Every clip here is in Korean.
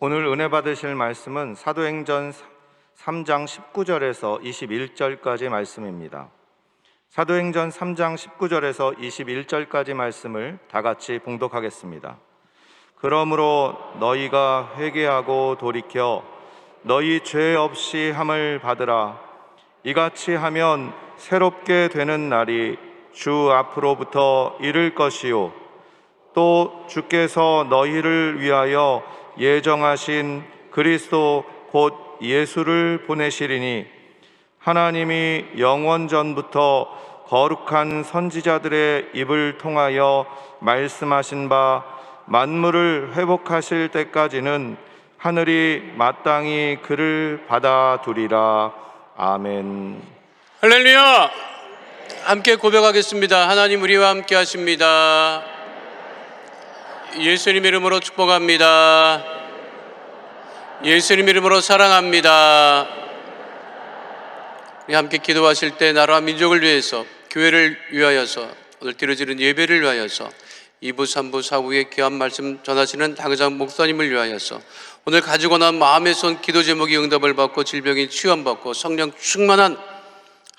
오늘 은혜 받으실 말씀은 사도행전 3장 19절에서 21절까지 말씀입니다. 사도행전 3장 19절에서 21절까지 말씀을 다 같이 봉독하겠습니다. 그러므로 너희가 회개하고 돌이켜 너희 죄 없이 함을 받으라. 이같이 하면 새롭게 되는 날이 주 앞으로부터 이를 것이요 또 주께서 너희를 위하여 예정하신 그리스도 곧 예수를 보내시리니 하나님이 영원전부터 거룩한 선지자들의 입을 통하여 말씀하신 바 만물을 회복하실 때까지는 하늘이 마땅히 그를 받아두리라. 아멘. 할렐루야! 함께 고백하겠습니다. 하나님 우리와 함께 하십니다. 예수님 이름으로 축복합니다. 예수님 이름으로 사랑합니다. 우리 함께 기도하실 때 나라와 민족을 위해서, 교회를 위하여서, 오늘 드려지는 예배를 위하여서, 2부, 3부, 4부의 귀한 말씀 전하시는 당회장 목사님을 위하여서, 오늘 가지고 난 마음의 손 기도 제목이 응답을 받고 질병이 치유받고 성령 충만한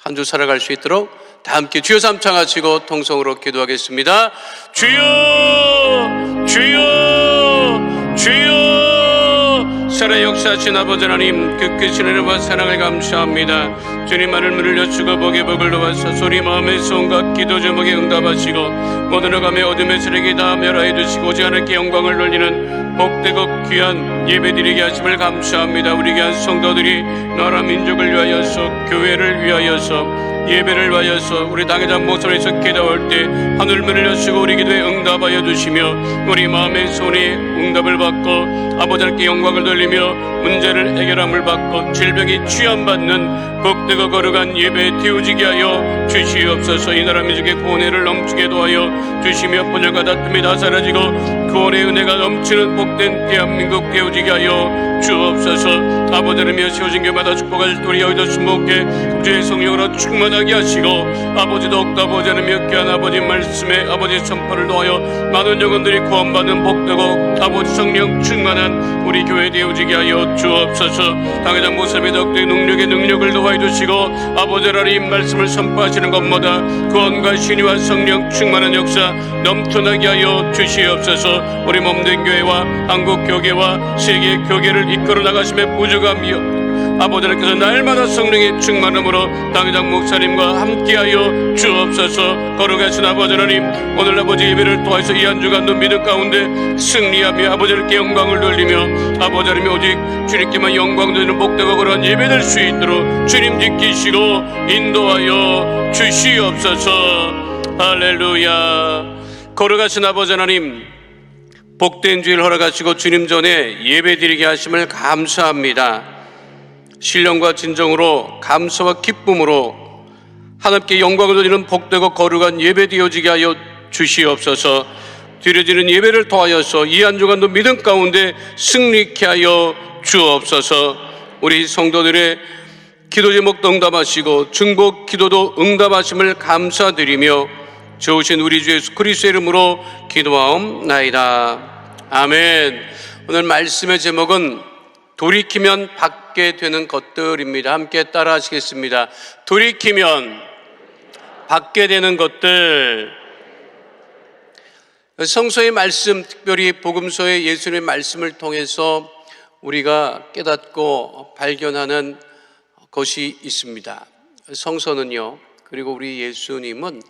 한 주 살아갈 수 있도록 다 함께 주여 삼창하시고 통성으로 기도하겠습니다. 주여, 주여, 주여. 살아 역사하신 아버지 하나님, 그 크신 은혜와 사랑을 감사합니다. 주님 말을 문을 여시고 복의 복을 놓아서 소리 마음의 손과 기도 제목에 응답하시고 모든 어감의 어둠의 쓰레기 다 멸하여 두시고 오직 하나님께 영광을 돌리는 복되고 귀한 예배드리게 하심을 감사합니다. 우리 귀한 성도들이 나라 민족을 위하여서, 교회를 위하여서, 예배를 위하여서 우리 당회장 목소리에서 기도할 때 하늘 문을 여시고 우리 기도에 응답하여 주시며 우리 마음의 손에 응답을 받고 아버지 하나님께 영광을 돌리며 문제를 해결함을 받고 질병이 취함받는 복되고 거룩한 예배에 띄워지게 하여 주시옵소서. 이 나라 민족의 구원회를 넘치게 도하여 주시며 분열과 다툼이 다 사라지고 구원의 은혜가 넘치는 복된 대한민국 되어지게 하여 주옵소서. 아버지 하나님이여 세워진 교마다 축복할 도리 여기도 주목해 주의 성령으로 충만하게 하시고 아버지 더욱더 아버지 하나님이여 귀한 아버지 말씀에 아버지 선포를 놓아여 많은 영혼들이 구원받는 복되고 아버지 성령 충만한 우리 교회 되어지게 하여 주옵소서. 당회장 목사님의 덕대 능력에 능력을 더하여 주시고 아버지 하나님 말씀을 선포하시는 것마다 구원과 신의와 성령 충만한 역사 넘쳐나게 하여 주시옵소서. 우리 몸된 교회와 한국 교계와 세계 교계를 이끌어 나가심에 부족함이요 아버지 하나님께서 날마다 성령의 충만함으로 당회장 목사님과 함께하여 주옵소서. 거룩하신 아버지 하나님, 오늘 아버지 예배를 통해서 이 한 주간도 믿음 가운데 승리하며 아버지 하나님께 영광을 돌리며 아버지 하나님 오직 주님께만 영광 돌리는 복되고 거룩한 예배 될 수 있도록 주님 지키시고 인도하여 주시옵소서. 할렐루야. 거룩하신 아버지 하나님, 복된 주일 허락하시고 주님 전에 예배드리게 하심을 감사합니다. 신령과 진정으로 감사와 기쁨으로 하나님께 영광을 돌리는 복되고 거룩한 예배 되어지게 하여 주시옵소서. 드려지는 예배를 통하여서 이 한 주간도 믿음 가운데 승리케 하여 주옵소서. 우리 성도들의 기도 제목도 응답하시고 중복 기도도 응답하심을 감사드리며 좋으신 우리 주 예수 그리스도의 이름으로 기도하옵나이다. 아멘. 오늘 말씀의 제목은 돌이키면 받게 되는 것들입니다. 함께 따라 하시겠습니다. 돌이키면 받게 되는 것들. 성서의 말씀, 특별히 복음서의 예수님의 말씀을 통해서 우리가 깨닫고 발견하는 것이 있습니다. 성서는요, 그리고 우리 예수님은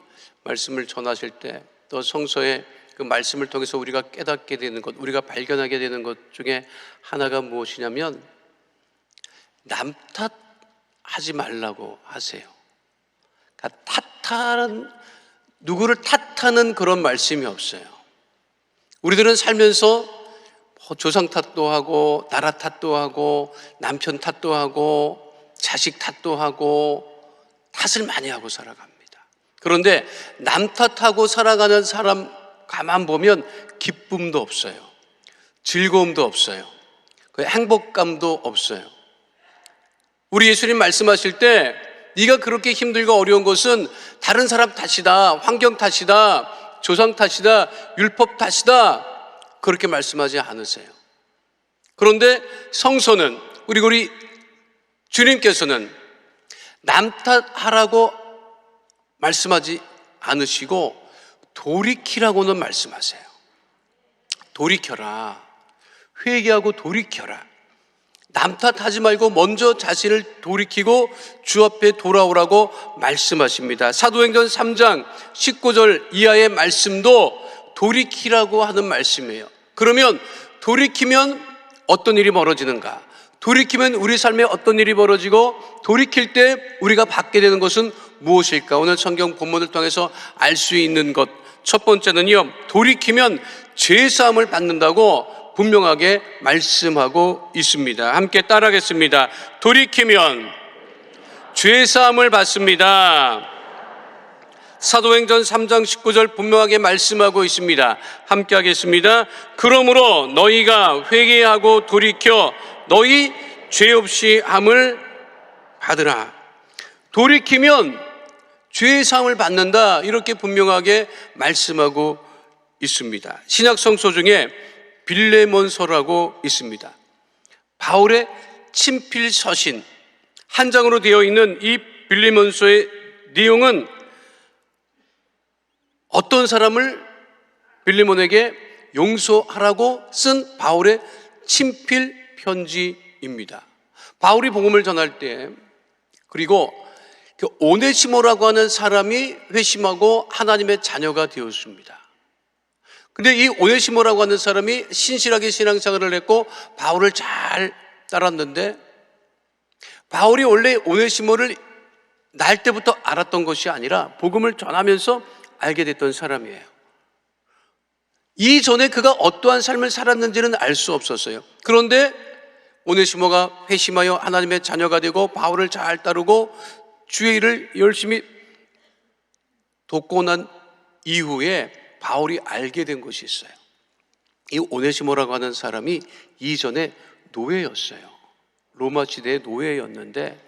말씀을 전하실 때 또 성서의 그 말씀을 통해서 우리가 깨닫게 되는 것, 우리가 발견하게 되는 것 중에 하나가 무엇이냐면 남 탓하지 말라고 하세요. 그러니까 누구를 탓하는 그런 말씀이 없어요. 우리들은 살면서 조상 탓도 하고 나라 탓도 하고 남편 탓도 하고 자식 탓도 하고 탓을 많이 하고 살아갑니다. 그런데 남 탓하고 살아가는 사람 가만 보면 기쁨도 없어요. 즐거움도 없어요. 행복감도 없어요. 우리 예수님 말씀하실 때 네가 그렇게 힘들고 어려운 것은 다른 사람 탓이다, 환경 탓이다, 조상 탓이다, 율법 탓이다 그렇게 말씀하지 않으세요. 그런데 성서는 우리 주님께서는 남 탓하라고 말씀하지 않으시고 돌이키라고는 말씀하세요. 돌이켜라. 회개하고 돌이켜라. 남 탓하지 말고 먼저 자신을 돌이키고 주 앞에 돌아오라고 말씀하십니다. 사도행전 3장 19절 이하의 말씀도 돌이키라고 하는 말씀이에요. 그러면 돌이키면 어떤 일이 벌어지는가? 돌이키면 우리 삶에 어떤 일이 벌어지고 돌이킬 때 우리가 받게 되는 것은 무엇일까? 오늘 성경 본문을 통해서 알 수 있는 것, 첫 번째는요, 돌이키면 죄사함을 받는다고 분명하게 말씀하고 있습니다. 함께 따라하겠습니다. 돌이키면 죄사함을 받습니다. 사도행전 3장 19절 분명하게 말씀하고 있습니다. 함께 하겠습니다. 그러므로 너희가 회개하고 돌이켜 너희 죄 없이 함을 받으라. 돌이키면 죄의 사함을 받는다, 이렇게 분명하게 말씀하고 있습니다. 신약 성서 중에 빌레몬서라고 있습니다. 바울의 친필 서신 한 장으로 되어 있는 이 빌레몬서의 내용은 어떤 사람을 빌레몬에게 용서하라고 쓴 바울의 친필 편지입니다. 바울이 복음을 전할 때, 그리고 오네시모라고 하는 사람이 회심하고 하나님의 자녀가 되었습니다. 근데 이 오네시모라고 하는 사람이 신실하게 신앙생활을 했고 바울을 잘 따랐는데, 바울이 원래 오네시모를 날 때부터 알았던 것이 아니라 복음을 전하면서 알게 됐던 사람이에요. 이전에 그가 어떠한 삶을 살았는지는 알 수 없었어요. 그런데 오네시모가 회심하여 하나님의 자녀가 되고 바울을 잘 따르고 주의 일을 열심히 돕고 난 이후에 바울이 알게 된 것이 있어요. 이 오네시모라고 하는 사람이 이전에 노예였어요. 로마 시대의 노예였는데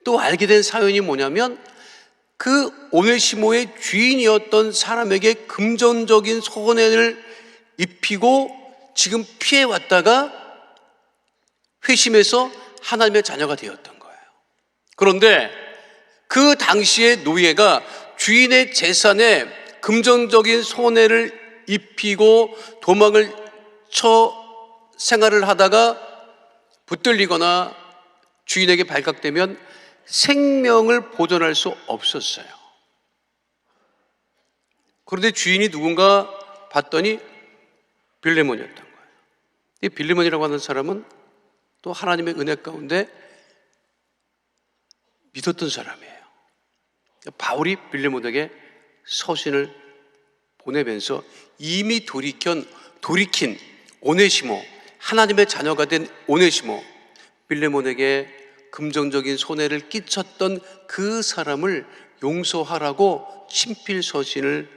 또 알게 된 사연이 뭐냐면, 그 오네시모의 주인이었던 사람에게 금전적인 손해를 입히고 지금 피해왔다가 회심해서 하나님의 자녀가 되었던 거예요. 그런데 그 당시의 노예가 주인의 재산에 금전적인 손해를 입히고 도망을 쳐 생활을 하다가 붙들리거나 주인에게 발각되면 생명을 보존할 수 없었어요. 그런데 주인이 누군가 봤더니 빌레몬이었던 거예요. 이 빌레몬이라고 하는 사람은 또 하나님의 은혜 가운데 믿었던 사람이에요. 바울이 빌레몬에게 서신을 보내면서 이미 돌이킨 오네시모, 하나님의 자녀가 된 오네시모, 빌레몬에게 금전적인 손해를 끼쳤던 그 사람을 용서하라고 친필 서신을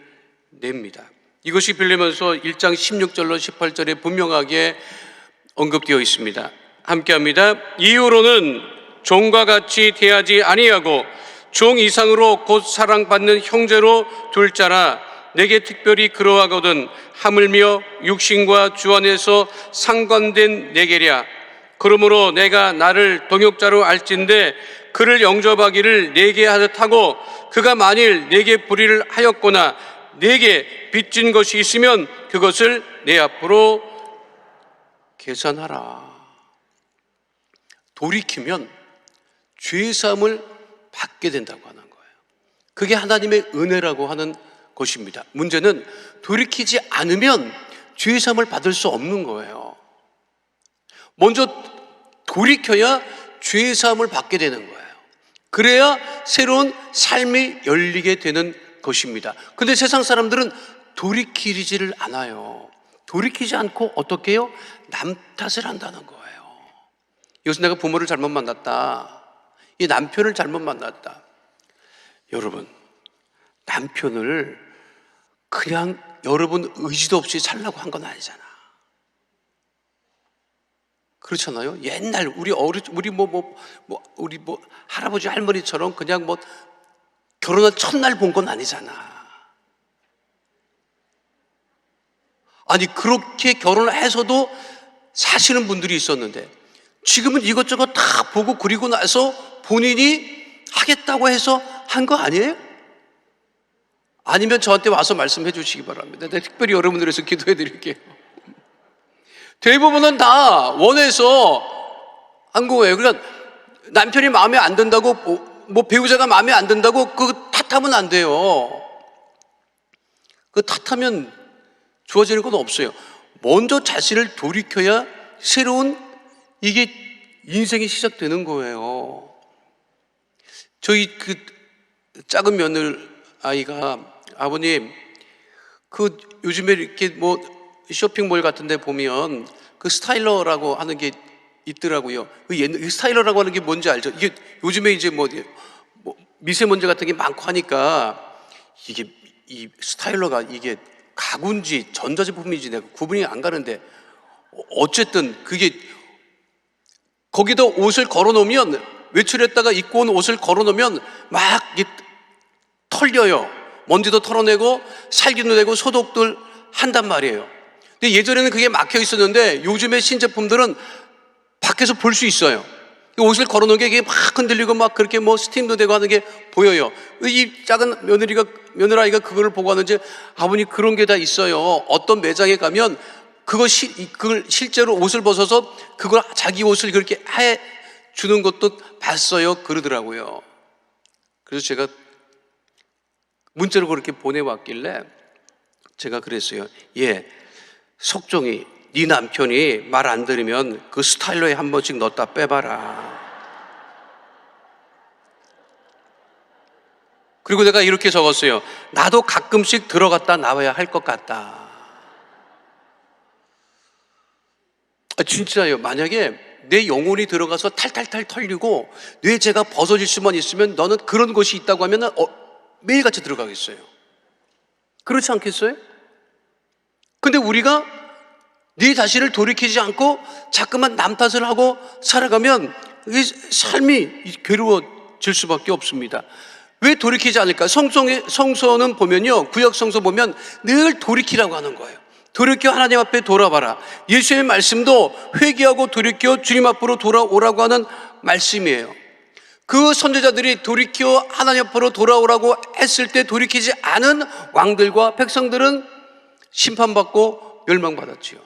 냅니다. 이것이 빌레몬서 1장 16절로 18절에 분명하게 언급되어 있습니다. 함께합니다. 이후로는 종과 같이 대하지 아니하고 종 이상으로 곧 사랑받는 형제로 둘 자라. 내게 특별히 그러하거든 하물며 육신과 주 안에서 상관된 내게랴. 그러므로 내가 나를 동역자로 알진대 그를 영접하기를 내게 하듯하고, 그가 만일 내게 불의를 하였거나 내게 빚진 것이 있으면 그것을 내 앞으로 계산하라. 돌이키면 죄사함을 받게 된다고 하는 거예요. 그게 하나님의 은혜라고 하는 것입니다. 문제는 돌이키지 않으면 죄사함을 받을 수 없는 거예요. 먼저 돌이켜야 죄사함을 받게 되는 거예요. 그래야 새로운 삶이 열리게 되는 것입니다. 근데 세상 사람들은 돌이키지를 않아요. 돌이키지 않고 어떻게 해요? 남 탓을 한다는 거예요. 요새 내가 부모를 잘못 만났다, 이 남편을 잘못 만났다. 여러분, 남편을 그냥 여러분 의지도 없이 살라고 한 건 아니잖아. 그렇잖아요. 옛날 우리 할아버지 할머니처럼 그냥 결혼한 첫날 본 건 아니잖아. 아니, 그렇게 결혼을 해서도 사시는 분들이 있었는데 지금은 이것저것 다 보고 그리고 나서 본인이 하겠다고 해서 한 거 아니에요? 아니면 저한테 와서 말씀해 주시기 바랍니다. 내가 특별히 여러분들 위해서 기도해 드릴게요. 대부분은 다 원해서 한 거예요. 그러니까 남편이 마음에 안 든다고 뭐 배우자가 마음에 안 든다고 그거 탓하면 안 돼요. 그 탓하면 좋아지는 건 없어요. 먼저 자신을 돌이켜야 새로운 이게 인생이 시작되는 거예요. 저희 그 작은 며느리 아이가 아버님 그 요즘에 이렇게 뭐 쇼핑몰 같은 데 보면 그 스타일러라고 하는 게 있더라고요. 그 스타일러라고 하는 게 뭔지 알죠? 이게 요즘에 이제 뭐 미세먼지 같은 게 많고 하니까 이게 이 스타일러가 이게 가구인지 전자제품인지 내가 구분이 안 가는데 어쨌든 그게 거기다 옷을 걸어 놓으면 외출했다가 입고 온 옷을 걸어 놓으면 막 털려요. 먼지도 털어내고 살균도 되고 소독들 한단 말이에요. 근데 예전에는 그게 막혀 있었는데 요즘에 신제품들은 밖에서 볼 수 있어요. 옷을 걸어 놓은 게 이게 막 흔들리고 막 그렇게 뭐 스팀도 되고 하는 게 보여요. 이 작은 며느라이가 그걸 보고 하는지 아버님 그런 게 다 있어요. 어떤 매장에 가면 그걸 실제로 옷을 벗어서 그걸 자기 옷을 그렇게 해 주는 것도 봤어요. 그러더라고요. 그래서 제가 문자로 그렇게 보내왔길래 제가 그랬어요. 예, 석종이 네 남편이 말 안 들으면 그 스타일러에 한 번씩 넣었다 빼봐라. 그리고 내가 이렇게 적었어요. 나도 가끔씩 들어갔다 나와야 할 것 같다. 진짜요. 만약에 내 영혼이 들어가서 탈탈탈 털리고 뇌재가 벗어질 수만 있으면 너는 그런 곳이 있다고 하면 매일같이 들어가겠어요. 그렇지 않겠어요? 근데 우리가 네 자신을 돌이키지 않고 자꾸만 남 탓을 하고 살아가면 이 삶이 괴로워질 수밖에 없습니다. 왜 돌이키지 않을까? 성서는 보면요, 구약 성서 보면 늘 돌이키라고 하는 거예요. 돌이켜 하나님 앞에 돌아봐라. 예수의 말씀도 회개하고 돌이켜 주님 앞으로 돌아오라고 하는 말씀이에요. 그 선지자들이 돌이켜 하나님 앞으로 돌아오라고 했을 때 돌이키지 않은 왕들과 백성들은 심판받고 멸망받았지요.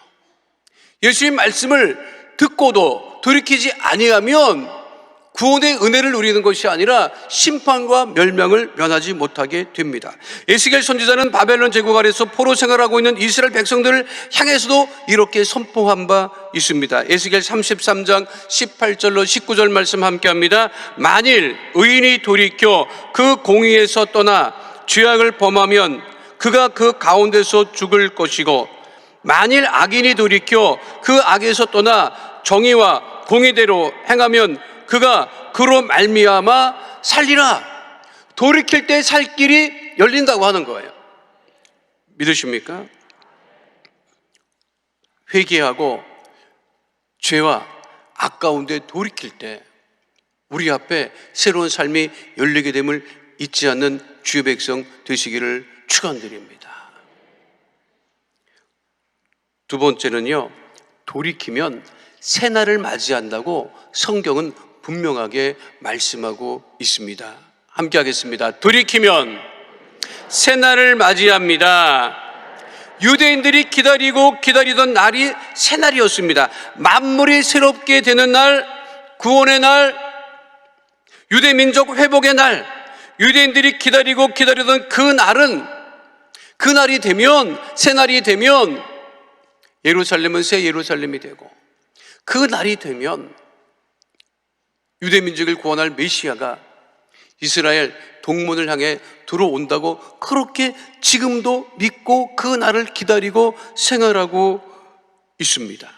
예수의 말씀을 듣고도 돌이키지 아니하면 구원의 은혜를 누리는 것이 아니라 심판과 멸망을 면하지 못하게 됩니다. 에스겔 선지자는 바벨론 제국 아래서 포로 생활하고 있는 이스라엘 백성들을 향해서도 이렇게 선포한 바 있습니다. 에스겔 33장 18절로 19절 말씀 함께합니다. 만일 의인이 돌이켜 그 공의에서 떠나 죄악을 범하면 그가 그 가운데서 죽을 것이고, 만일 악인이 돌이켜 그 악에서 떠나 정의와 공의대로 행하면 그가 그로 말미암아 살리라. 돌이킬 때 살 길이 열린다고 하는 거예요. 믿으십니까? 회개하고 죄와 악 가운데 돌이킬 때 우리 앞에 새로운 삶이 열리게 됨을 잊지 않는 주의 백성 되시기를 축원드립니다. 두 번째는요, 돌이키면 새날을 맞이한다고 성경은 분명하게 말씀하고 있습니다. 함께 하겠습니다. 돌이키면 새날을 맞이합니다. 유대인들이 기다리던 날이 새날이었습니다. 만물이 새롭게 되는 날, 구원의 날, 유대 민족 회복의 날, 유대인들이 기다리던 그 날은, 그 날이 되면, 새날이 되면 예루살렘은 새 예루살렘이 되고, 그 날이 되면 유대 민족을 구원할 메시아가 이스라엘 동문을 향해 들어온다고 그렇게 지금도 믿고 그 날을 기다리고 생활하고 있습니다.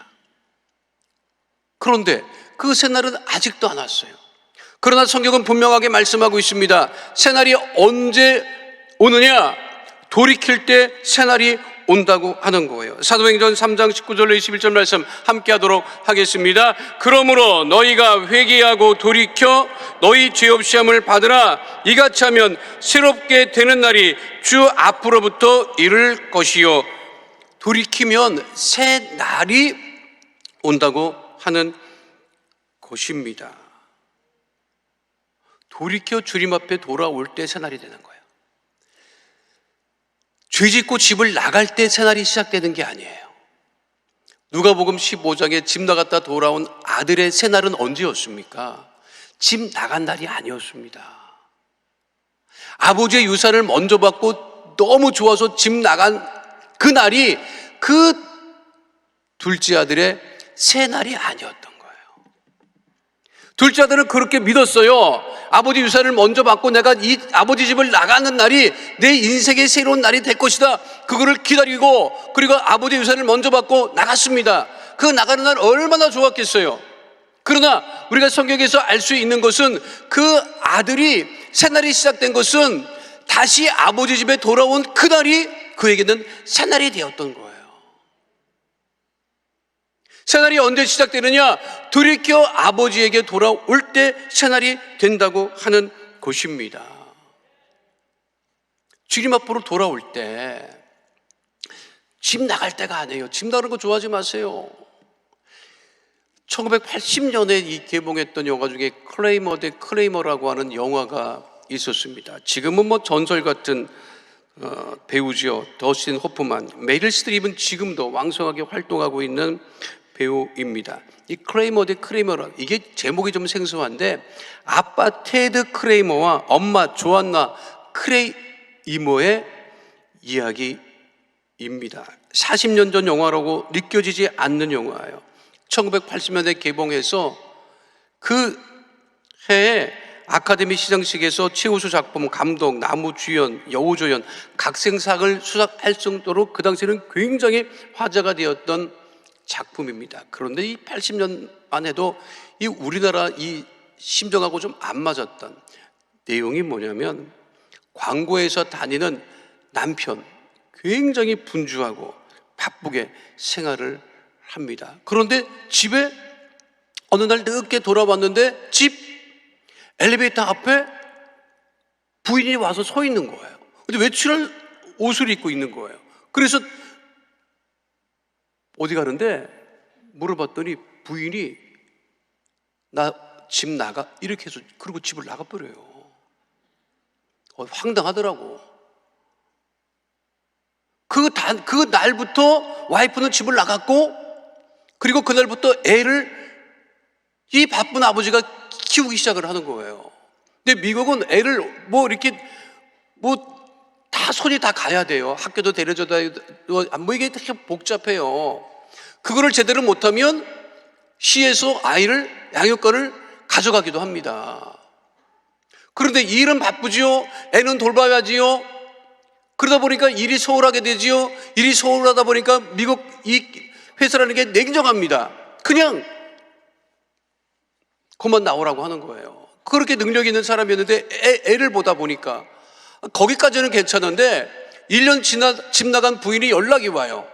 그런데 그 새날은 아직도 안 왔어요. 그러나 성경은 분명하게 말씀하고 있습니다. 새날이 언제 오느냐? 돌이킬 때 새날이 온다고 하는 거예요. 사도행전 3장 19절로 21절 말씀 함께 하도록 하겠습니다. 그러므로 너희가 회개하고 돌이켜 너희 죄 없이 함을 받으라. 이같이 하면 새롭게 되는 날이 주 앞으로부터 이를 것이요. 돌이키면 새 날이 온다고 하는 것입니다. 돌이켜 주님 앞에 돌아올 때 새 날이 되는 거예요. 죄 짓고 집을 나갈 때 새 날이 시작되는 게 아니에요. 누가복음 15장에 집 나갔다 돌아온 아들의 새 날은 언제였습니까? 집 나간 날이 아니었습니다. 아버지의 유산을 먼저 받고 너무 좋아서 집 나간 그 날이 그 둘째 아들의 새 날이 아니었던 거예요. 둘째 아들은 그렇게 믿었어요. 아버지 유산을 먼저 받고 내가 이 아버지 집을 나가는 날이 내 인생의 새로운 날이 될 것이다. 그거를 기다리고, 그리고 아버지 유산을 먼저 받고 나갔습니다. 그 나가는 날 얼마나 좋았겠어요. 그러나 우리가 성경에서 알 수 있는 것은 그 아들이 새날이 시작된 것은 다시 아버지 집에 돌아온 그날이 그에게는 새날이 되었던 거예요. 새날이 언제 시작되느냐? 돌이켜 아버지에게 돌아올 때 새날이 된다고 하는 것입니다. 주님 앞으로 돌아올 때 집 나갈 때가 아니에요. 집 나가는 거 좋아하지 마세요. 1980년에 개봉했던 영화 중에 클레이머 대 클레이머라고 하는 영화가 있었습니다. 지금은 뭐 전설 같은 배우지요. 더스틴 호프만, 메릴 스트립은 지금도 왕성하게 활동하고 있는 배우입니다. 이 크레이머 대 크레이머라, 이게 제목이 좀 생소한데 아빠 테드 크레이머와 엄마 조안나 크레이머의 이야기입니다. 40년 전 영화라고 느껴지지 않는 영화예요. 1980년대 개봉해서 그 해에 아카데미 시상식에서 최우수 작품, 감독, 나무주연, 여우조연, 각색상을 수상할 정도로 그 당시에는 굉장히 화제가 되었던 작품입니다. 그런데 이 80년만 해도 이 우리나라 이 심정하고 좀 안 맞았던 내용이 뭐냐면, 광고에서 다니는 남편, 굉장히 분주하고 바쁘게 생활을 합니다. 그런데 집에 어느 날 늦게 돌아왔는데 집 엘리베이터 앞에 부인이 와서 서 있는 거예요. 근데 외출할 옷을 입고 있는 거예요. 그래서 어디 가는데 물어봤더니 부인이 나 집 나가 이렇게 해서, 그리고 집을 나가버려요. 황당하더라고. 그 날부터 와이프는 집을 나갔고, 그리고 그날부터 애를 이 바쁜 아버지가 키우기 시작을 하는 거예요. 근데 미국은 애를 뭐 이렇게 다 손이 다 가야 돼요. 학교도 데려줘야 뭐 이게 되게 복잡해요. 그거를 제대로 못하면 시에서 아이를 양육권을 가져가기도 합니다. 그런데 일은 바쁘지요. 애는 돌봐야지요. 그러다 보니까 일이 소홀하게 되지요. 일이 소홀하다 보니까 미국 이 회사라는 게 냉정합니다. 그냥 그만 나오라고 하는 거예요. 그렇게 능력 있는 사람이었는데 애를 보다 보니까 거기까지는 괜찮은데 1년 집 나간 부인이 연락이 와요.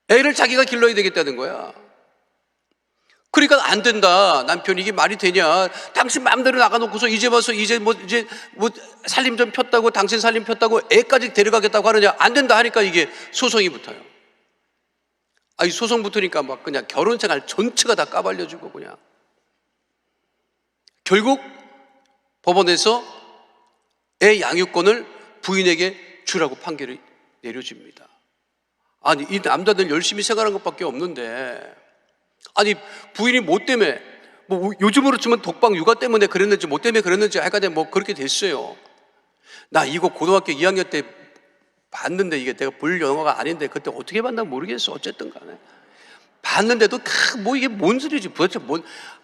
애를 자기가 길러야 되겠다는 거야. 그러니까 안 된다. 남편이 이게 말이 되냐? 당신 마음대로 나가놓고서 이제 와서 이제 살림 좀 폈다고, 당신 살림 폈다고 애까지 데려가겠다고 하느냐? 안 된다 하니까 이게 소송이 붙어요. 이 소송 붙으니까 막 그냥 결혼 생활 전체가 다 까발려주고 그냥. 결국 법원에서 애 양육권을 부인에게 주라고 판결이 내려집니다. 아니, 이 남자들 열심히 생활한 것밖에 없는데, 아니 부인이 뭐 때문에, 뭐 요즘으로 치면 독방 육아 때문에 그랬는지 뭐 때문에 그랬는지 하여간 뭐 그렇게 됐어요. 나 이거 고등학교 2학년 때 봤는데, 이게 내가 볼 영화가 아닌데 그때 어떻게 봤나 모르겠어. 어쨌든 간에 봤는데도 뭐 이게 뭔 소리지 도대체.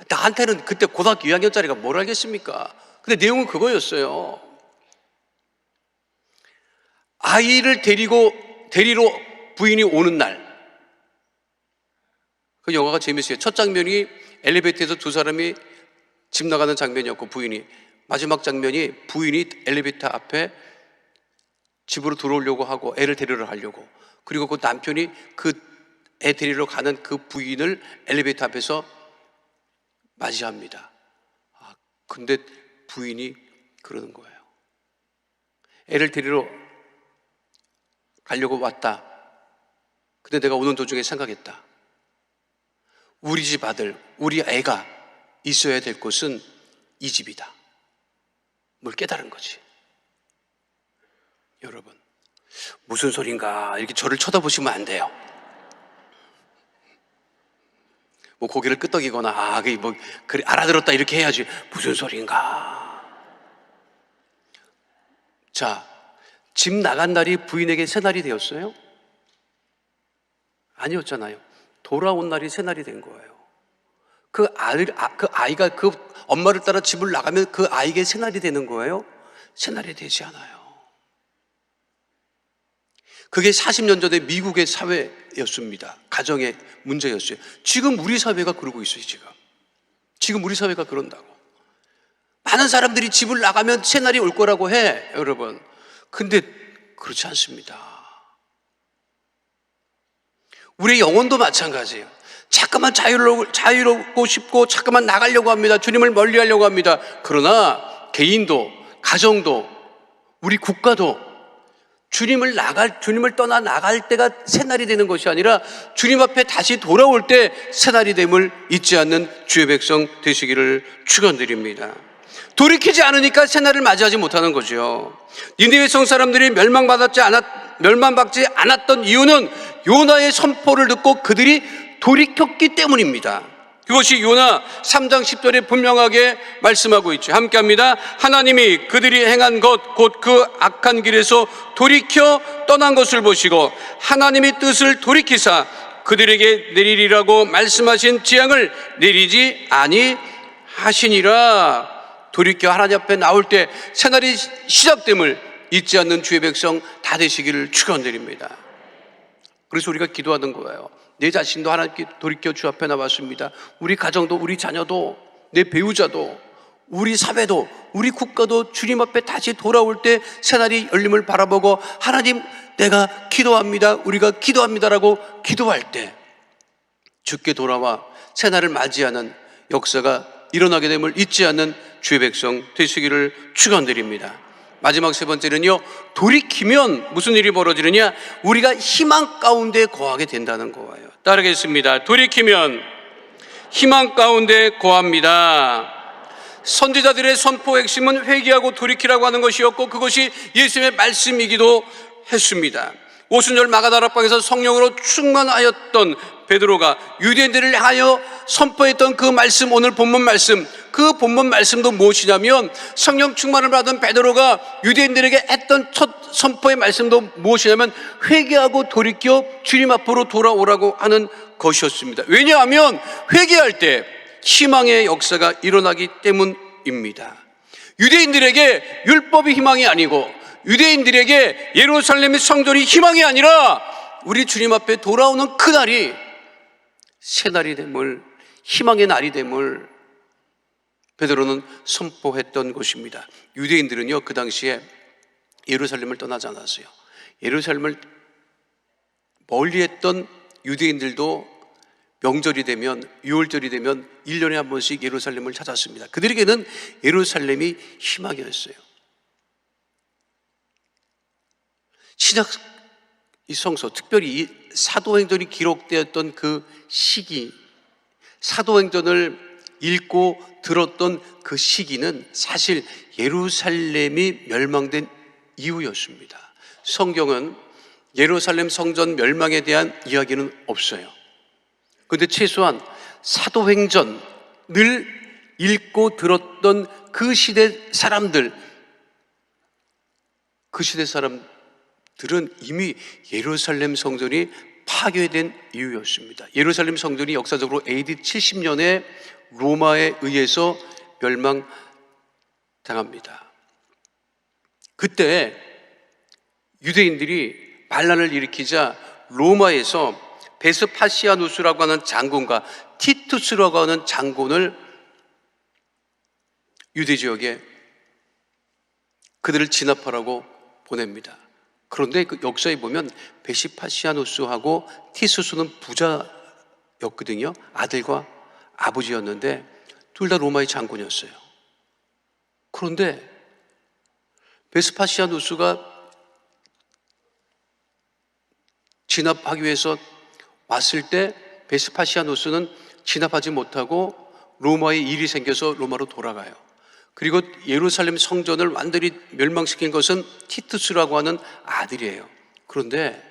나한테는 그때 고등학교 2학년짜리가 뭘 알겠습니까? 근데 내용은 그거였어요. 아이를 데리러 부인이 오는 날, 그 영화가 재밌어요. 첫 장면이 엘리베이터에서 두 사람이 집 나가는 장면이었고, 부인이, 마지막 장면이 부인이 엘리베이터 앞에 집으로 들어오려고 하고 애를 데리러 가려고, 그리고 그 남편이 그 애 데리러 가는 그 부인을 엘리베이터 앞에서 맞이합니다. 근데 부인이 그러는 거예요. 애를 데리러 가려고 왔다. 근데 내가 오는 도중에 생각했다. 우리 집 아들, 우리 애가 있어야 될 곳은 이 집이다. 뭘 깨달은 거지. 여러분, 무슨 소린가 이렇게 저를 쳐다보시면 안 돼요. 뭐 고개를 끄덕이거나 그게 뭐 그래 알아들었다 이렇게 해야지. 무슨 소린가. 자, 집 나간 날이 부인에게 새날이 되었어요? 아니었잖아요. 돌아온 날이 새날이 된 거예요. 그 아이가 그 엄마를 따라 집을 나가면 그 아이에게 새날이 되는 거예요? 새날이 되지 않아요. 그게 40년 전에 미국의 사회였습니다. 가정의 문제였어요. 지금 우리 사회가 그러고 있어요. 지금 우리 사회가 그런다고. 많은 사람들이 집을 나가면 새날이 올 거라고 해, 여러분. 근데 그렇지 않습니다. 우리의 영혼도 마찬가지예요. 잠깐만 자유롭고 싶고 잠깐만 나가려고 합니다. 주님을 멀리하려고 합니다. 그러나 개인도, 가정도, 우리 국가도 주님을 떠나 나갈 때가 새날이 되는 것이 아니라 주님 앞에 다시 돌아올 때 새날이 됨을 잊지 않는 주의 백성 되시기를 축원드립니다. 돌이키지 않으니까 새날을 맞이하지 못하는 거죠. 니느웨 성 사람들이 멸망받지 않았던 이유는 요나의 선포를 듣고 그들이 돌이켰기 때문입니다. 그것이 요나 3장 10절에 분명하게 말씀하고 있죠. 함께 합니다. 하나님이 그들이 행한 것 곧 그 악한 길에서 돌이켜 떠난 것을 보시고 하나님의 뜻을 돌이키사 그들에게 내리리라고 말씀하신 재앙을 내리지 아니하시니라. 돌이켜 하나님 앞에 나올 때 새날이 시작됨을 잊지 않는 주의 백성 다 되시기를 축원드립니다. 그래서 우리가 기도하는 거예요. 내 자신도 하나님께 돌이켜 주 앞에 나왔습니다. 우리 가정도, 우리 자녀도, 내 배우자도, 우리 사회도, 우리 국가도 주님 앞에 다시 돌아올 때 새날이 열림을 바라보고 하나님 내가 기도합니다, 우리가 기도합니다라고 기도할 때 주께 돌아와 새날을 맞이하는 역사가 일어나게 됨을 잊지 않는 주의 백성 되시기를 축원드립니다. 마지막 세 번째는요, 돌이키면 무슨 일이 벌어지느냐? 우리가 희망 가운데 거하게 된다는 거예요. 따르겠습니다. 돌이키면 희망 가운데 거합니다. 선지자들의 선포 핵심은 회개하고 돌이키라고 하는 것이었고 그것이 예수님의 말씀이기도 했습니다. 오순절 마가다락방에서 성령으로 충만하였던 베드로가 유대인들을 향하여 선포했던 그 말씀, 오늘 본문 말씀, 그 본문 말씀도 무엇이냐면 성령 충만을 받은 베드로가 유대인들에게 했던 첫 선포의 말씀도 무엇이냐면 회개하고 돌이켜 주님 앞으로 돌아오라고 하는 것이었습니다. 왜냐하면 회개할 때 희망의 역사가 일어나기 때문입니다. 유대인들에게 율법이 희망이 아니고 유대인들에게 예루살렘의 성전이 희망이 아니라 우리 주님 앞에 돌아오는 그날이 새날이 됨을, 희망의 날이 됨을 베드로는 선포했던 것입니다. 유대인들은요, 그 당시에 예루살렘을 떠나지 않았어요. 예루살렘을 멀리했던 유대인들도 명절이 되면, 유월절이 되면 1년에 한 번씩 예루살렘을 찾았습니다. 그들에게는 예루살렘이 희망이었어요. 신약 이 성서, 특별히 이 사도행전이 기록되었던 그 시기, 사도행전을 읽고 들었던 그 시기는 사실 예루살렘이 멸망된 이후였습니다. 성경은 예루살렘 성전 멸망에 대한 이야기는 없어요. 그런데 최소한 사도행전을 읽고 들었던 그 시대 사람들은 이미 예루살렘 성전이 파괴된 이유였습니다. 예루살렘 성전이 역사적으로 AD 70년에 로마에 의해서 멸망당합니다. 그때 유대인들이 반란을 일으키자 로마에서 베스파시아누스라고 하는 장군과 티투스라고 하는 장군을 유대 지역에 그들을 진압하라고 보냅니다. 그런데 그 역사에 보면 베스파시아누스하고 티투스는 부자였거든요. 아들과 아버지였는데 둘 다 로마의 장군이었어요. 그런데 베스파시아누스가 진압하기 위해서 왔을 때 베스파시아누스는 진압하지 못하고 로마에 일이 생겨서 로마로 돌아가요. 그리고 예루살렘 성전을 완전히 멸망시킨 것은 티투스라고 하는 아들이에요. 그런데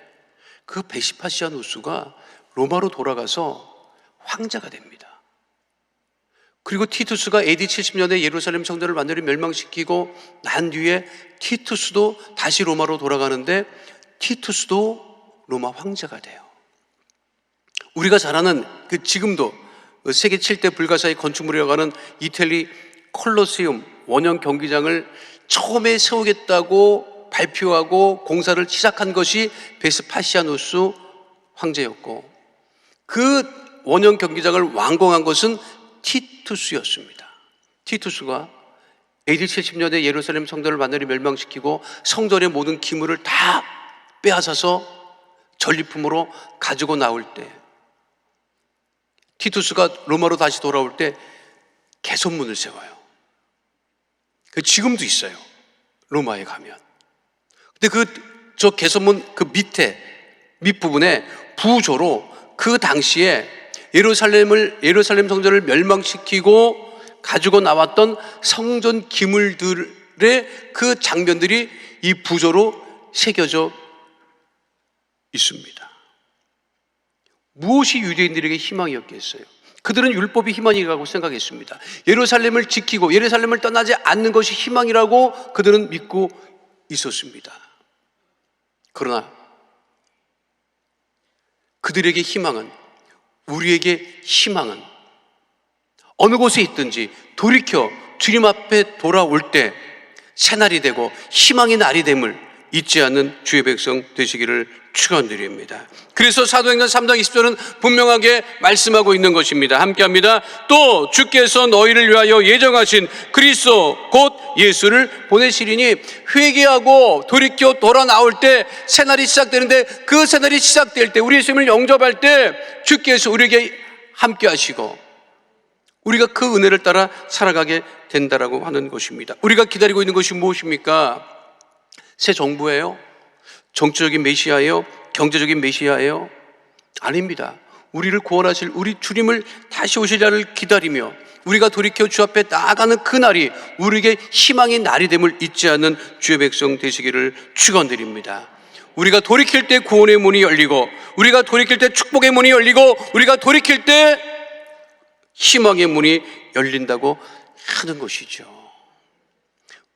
그 베스파시아누스가 로마로 돌아가서 황제가 됩니다. 그리고 티투스가 AD 70년에 예루살렘 성전을 완전히 멸망시키고 난 뒤에 티투스도 다시 로마로 돌아가는데 티투스도 로마 황제가 돼요. 우리가 잘 아는 지금도 세계 7대 불가사의 건축물이라고 하는 이태리 콜로세움 원형 경기장을 처음에 세우겠다고 발표하고 공사를 시작한 것이 베스파시아누스 황제였고, 그 원형 경기장을 완공한 것은 티투스였습니다. 티투스가 AD 70년에 예루살렘 성전을 완전히 멸망시키고 성전의 모든 기물을 다 빼앗아서 전리품으로 가지고 나올 때, 티투스가 로마로 다시 돌아올 때 개선문을 세워요. 지금도 있어요, 로마에 가면. 근데 저 개선문 밑부분에 부조로 그 당시에 예루살렘 성전을 멸망시키고 가지고 나왔던 성전 기물들의 그 장면들이 이 부조로 새겨져 있습니다. 무엇이 유대인들에게 희망이었겠어요? 그들은 율법이 희망이라고 생각했습니다. 예루살렘을 지키고 예루살렘을 떠나지 않는 것이 희망이라고 그들은 믿고 있었습니다. 그러나 그들에게 희망은, 우리에게 희망은 어느 곳에 있든지 돌이켜 주님 앞에 돌아올 때 새날이 되고 희망의 날이 됨을 잊지 않는 주의 백성 되시기를 축원드립니다. 그래서 사도행전 3장 20절은 분명하게 말씀하고 있는 것입니다. 함께합니다. 또 주께서 너희를 위하여 예정하신 그리스도 곧 예수를 보내시리니, 회개하고 돌이켜 돌아 나올 때 새날이 시작되는데, 그 새날이 시작될 때, 우리 예수님을 영접할 때 주께서 우리에게 함께 하시고 우리가 그 은혜를 따라 살아가게 된다라고 하는 것입니다. 우리가 기다리고 있는 것이 무엇입니까? 새 정부예요? 정치적인 메시아예요? 경제적인 메시아예요? 아닙니다. 우리를 구원하실 우리 주님을 다시 오실 자를 기다리며 우리가 돌이켜 주 앞에 나아가는 그 날이 우리에게 희망의 날이 됨을 잊지 않는 주의 백성 되시기를 축원드립니다. 우리가 돌이킬 때 구원의 문이 열리고, 우리가 돌이킬 때 축복의 문이 열리고, 우리가 돌이킬 때 희망의 문이 열린다고 하는 것이죠.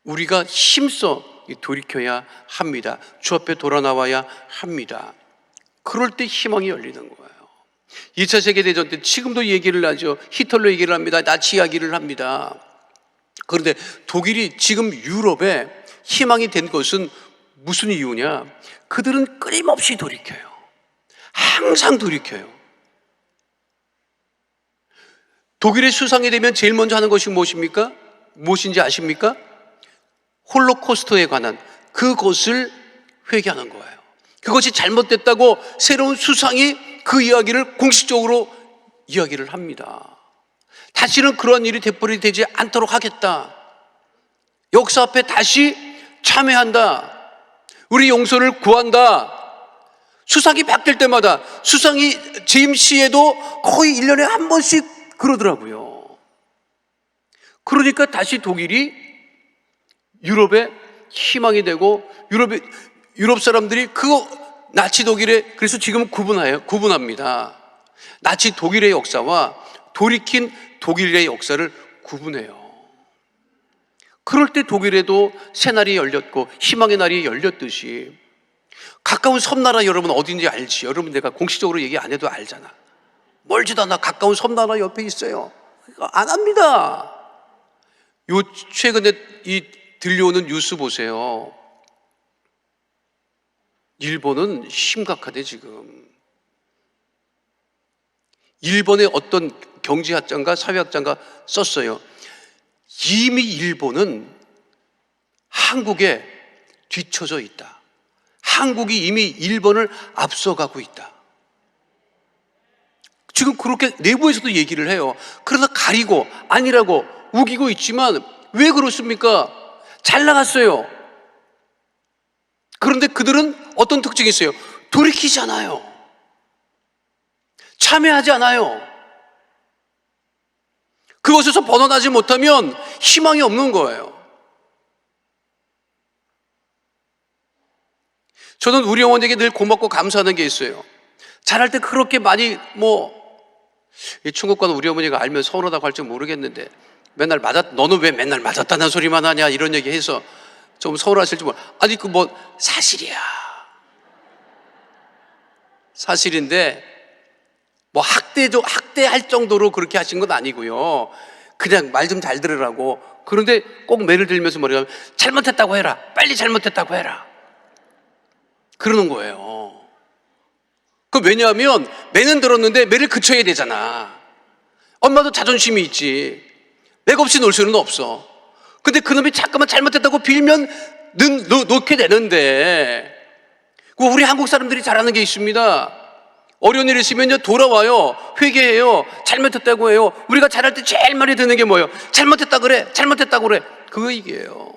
우리가 힘써 돌이켜야 합니다. 주 앞에 돌아 나와야 합니다. 그럴 때 희망이 열리는 거예요. 2차 세계대전 때 지금도 얘기를 하죠. 히틀러 얘기를 합니다. 나치 이야기를 합니다. 그런데 독일이 지금 유럽에 희망이 된 것은 무슨 이유냐? 그들은 끊임없이 돌이켜요. 항상 돌이켜요. 독일의 수상이 되면 제일 먼저 하는 것이 무엇입니까? 무엇인지 아십니까? 홀로코스트에 관한 그것을 회개하는 거예요. 그것이 잘못됐다고 새로운 수상이 그 이야기를 공식적으로 이야기를 합니다. 다시는 그런 일이 되풀이되지 않도록 하겠다. 역사 앞에 다시 참회한다. 우리 용서를 구한다. 수상이 바뀔 때마다, 수상이 재임 시에도 거의 1년에 한 번씩 그러더라고요. 그러니까 다시 독일이 유럽의 희망이 되고, 유럽 사람들이 그 나치 독일의, 그래서 지금 구분합니다. 나치 독일의 역사와 돌이킨 독일의 역사를 구분해요. 그럴 때 독일에도 새날이 열렸고 희망의 날이 열렸듯이, 가까운 섬나라 여러분 어딘지 알지? 여러분 내가 공식적으로 얘기 안 해도 알잖아. 멀지도 않아. 가까운 섬나라 옆에 있어요. 안 합니다. 최근에 들려오는 뉴스 보세요. 일본은 심각하대 지금. 일본의 어떤 경제학자인가 사회학자인가 썼어요. 이미 일본은 한국에 뒤처져 있다. 한국이 이미 일본을 앞서가고 있다. 지금 그렇게 내부에서도 얘기를 해요. 그러다 가리고 아니라고 우기고 있지만 왜 그렇습니까? 잘 나갔어요. 그런데 그들은 어떤 특징이 있어요? 돌이키지 않아요. 참여하지 않아요. 그것에서 벗어나지 못하면 희망이 없는 거예요. 저는 우리 어머니에게 늘 고맙고 감사하는 게 있어요. 잘할 때 그렇게 많이 이 충국과는 우리 어머니가 알면 서운하다고 할지 모르겠는데 맨날 너는 왜 맨날 맞았다는 소리만 하냐 이런 얘기 해서 좀 서운하실지 아니 사실이야. 사실인데 학대할 정도로 그렇게 하신 건 아니고요. 그냥 말 좀 잘 들으라고. 그런데 꼭 매를 들면서 뭐냐면 잘못했다고 해라. 빨리 잘못했다고 해라. 그러는 거예요. 왜냐하면 매는 들었는데 매를 그쳐야 되잖아. 엄마도 자존심이 있지. 맥 없이 놀 수는 없어. 근데 그놈이 잠깐만 잘못했다고 빌면 놓게 되는데, 우리 한국 사람들이 잘하는 게 있습니다. 어려운 일 있으면요 돌아와요. 회개해요. 잘못했다고 해요. 우리가 잘할 때 제일 많이 듣는 게 뭐예요? 잘못했다 그래. 잘못했다고 그래. 그거 얘기예요.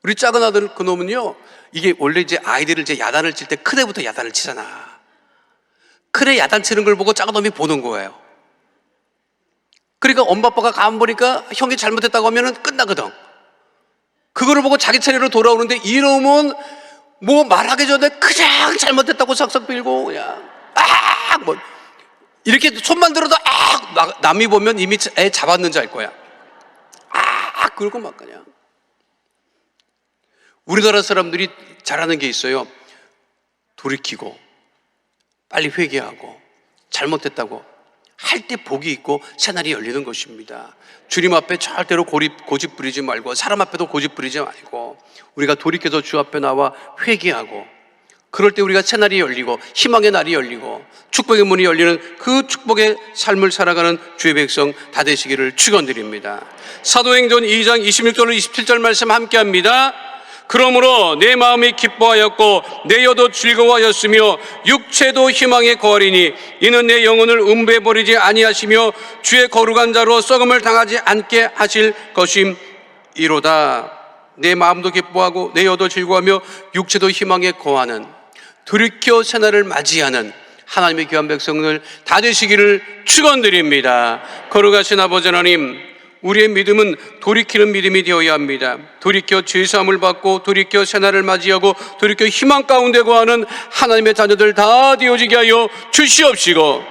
우리 작은 아들 그놈은요, 이게 원래 이제 아이들을 야단을 칠 때 큰 애부터 야단을 치잖아. 큰 애 야단 치는 걸 보고 작은 놈이 보는 거예요. 그러니까 엄마 아빠가 가만 보니까 형이 잘못했다고 하면은 끝나거든. 그거를 보고 자기 차례로 돌아오는데 이놈은 말하기 전에 그냥 잘못했다고 싹싹 빌고 그냥 이렇게 손만 들어도 남이 보면 이미 애 잡았는지 알 거야. 그러고 막 그냥. 우리나라 사람들이 잘하는 게 있어요. 돌이키고 빨리 회개하고 잘못했다고 할 때 복이 있고 새날이 열리는 것입니다. 주님 앞에 절대로 고집 부리지 말고 사람 앞에도 고집 부리지 말고 우리가 돌이켜서 주 앞에 나와 회개하고 그럴 때 우리가 새날이 열리고 희망의 날이 열리고 축복의 문이 열리는 그 축복의 삶을 살아가는 주의 백성 다 되시기를 축원드립니다. 사도행전 2장 26절 27절 말씀 함께합니다. 그러므로 내 마음이 기뻐하였고 내 혀도 즐거워하였으며 육체도 희망에 거하리니 이는 내 영혼을 음부에 버리지 아니하시며 주의 거룩한 자로 썩음을 당하지 않게 하실 것임이로다. 내 마음도 기뻐하고 내 혀도 즐거워하며 육체도 희망에 거하는 돌이켜 새날을 맞이하는 하나님의 귀한 백성들 다 되시기를 축원드립니다. 거룩하신 아버지 하나님, 우리의 믿음은 돌이키는 믿음이 되어야 합니다. 돌이켜 죄사함을 받고 돌이켜 새날을 맞이하고 돌이켜 희망 가운데 거하는 하나님의 자녀들 다 되어지게 하여 주시옵시고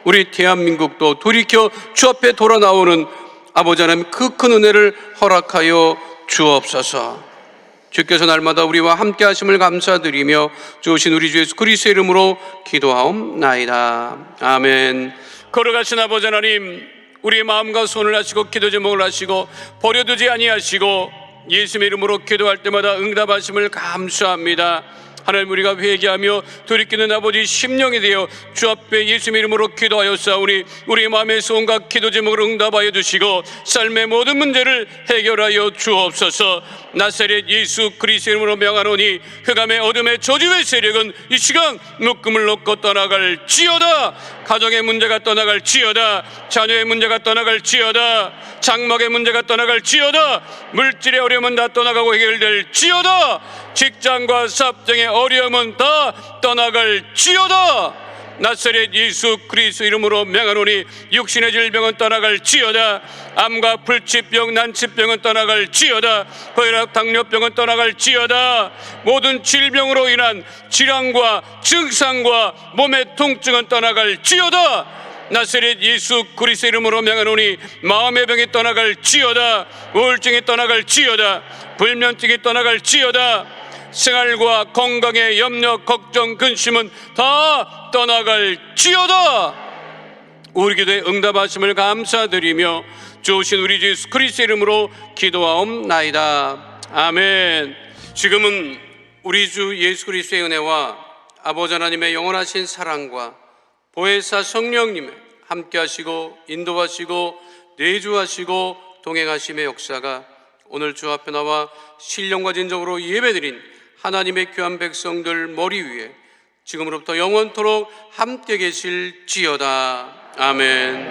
우리 대한민국도 돌이켜 주 앞에 돌아 나오는 아버지 하나님 그 큰 은혜를 허락하여 주옵소서. 주께서 날마다 우리와 함께 하심을 감사드리며 주신 우리 주 예수 그리스도의 이름으로 기도하옵나이다. 아멘. 거룩하신 아버지 하나님, 우리의 마음과 손을 하시고 기도 제목을 하시고 버려두지 아니하시고 예수님의 이름으로 기도할 때마다 응답하심을 감사합니다. 하나님, 우리가 회개하며 돌이키는 아버지 심령이 되어 주 앞에 예수님의 이름으로 기도하였사오니 우리의 마음에서 온갖 기도 제목을 응답하여 주시고 삶의 모든 문제를 해결하여 주옵소서. 나사렛 예수 그리스도의 이름으로 명하노니 흑암의 어둠의 저주의 세력은 이 시간 묶음을 놓고 떠나갈지어다. 가정의 문제가 떠나갈지어다. 자녀의 문제가 떠나갈지어다. 장막의 문제가 떠나갈지어다. 물질의 어려움은 다 떠나가고 해결될지어다. 직장과 사업 등의 어려움은 다 떠나갈지어다. 나사렛 예수 그리스도 이름으로 명하노니 육신의 질병은 떠나갈지어다. 암과 불치병 난치병은 떠나갈지어다. 고혈압 당뇨병은 떠나갈지어다. 모든 질병으로 인한 질환과 증상과 몸의 통증은 떠나갈지어다. 나사렛 예수 그리스도 이름으로 명하노니 마음의 병이 떠나갈지어다. 우울증이 떠나갈지어다. 불면증이 떠나갈지어다. 생활과 건강의 염려, 걱정, 근심은 다 떠나갈지어다. 우리 기도에 응답하심을 감사드리며 주신 우리 주 예수 그리스도 이름으로 기도하옵나이다. 아멘. 지금은 우리 주 예수 그리스도의 은혜와 아버지 하나님의 영원하신 사랑과 보혜사 성령님의 함께하시고 인도하시고 내주하시고 동행하심의 역사가 오늘 주 앞에 나와 신령과 진정으로 예배드린 하나님의 귀한 백성들 머리 위에 지금으로부터 영원토록 함께 계실지어다. 아멘.